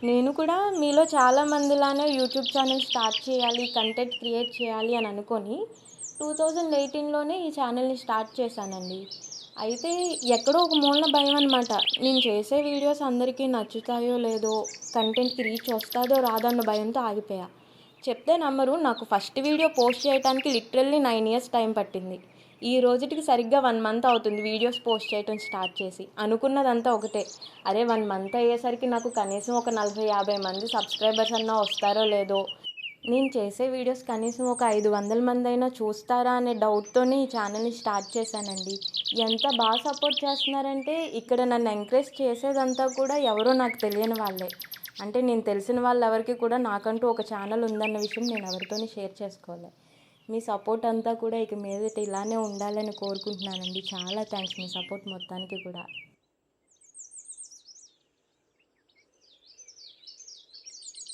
నేను కూడా మీలో చాలామందిలానే యూట్యూబ్ ఛానల్ స్టార్ట్ చేయాలి, కంటెంట్ క్రియేట్ చేయాలి అని అనుకోని 2018లోనే ఈ ఛానల్‌ని స్టార్ట్ చేశానండి. అయితే ఎక్కడో ఒక మూలన భయమనమాట. నేను చేసే వీడియోస్ అందరికీ నచ్చుతాయో లేదో, కంటెంట్‌కి రీచ్ వస్తాదో రాదో అన్న భయంతో ఆగిపోయా. చెప్తే నమ్మరు, నాకు ఫస్ట్ వీడియో పోస్ట్ చేయడానికి లిటరల్లీ 9 ఇయర్స్ టైం పట్టింది. ఈ రోజుటికి సరిగ్గా 1 మంత్ అవుతుంది వీడియోస్ పోస్ట్ చేయటం స్టార్ట్ చేసి. అనుకున్నదంతా ఒకటే, అరే 1 మంత్ అయ్యేసరికి నాకు కనీసం ఒక 40, 50 మంది సబ్స్క్రైబర్స్ అన్నా వస్తారో లేదో, నేను చేసే వీడియోస్ కనీసం ఒక 500 మందైనా చూస్తారా అనే డౌట్‌తోని ఈ ఛానల్‌ని స్టార్ట్ చేశానండి. ఎంత బాగా సపోర్ట్ చేస్తున్నారంటే, ఇక్కడ నన్ను ఎంకరేజ్ చేసేదంతా కూడా ఎవరో నాకు తెలియని వాళ్ళే. అంటే నేను తెలిసిన వాళ్ళెవరికీ కూడా నాకంటూ ఒక ఛానల్ ఉందన్న విషయం నేను ఎవరితోని షేర్ చేసుకోలే. మీ సపోర్ట్ అంతా కూడా ఇక మీదట ఇలానే ఉండాలని కోరుకుంటున్నానండి. చాలా థ్యాంక్స్ మీ సపోర్ట్ మొత్తానికి కూడా.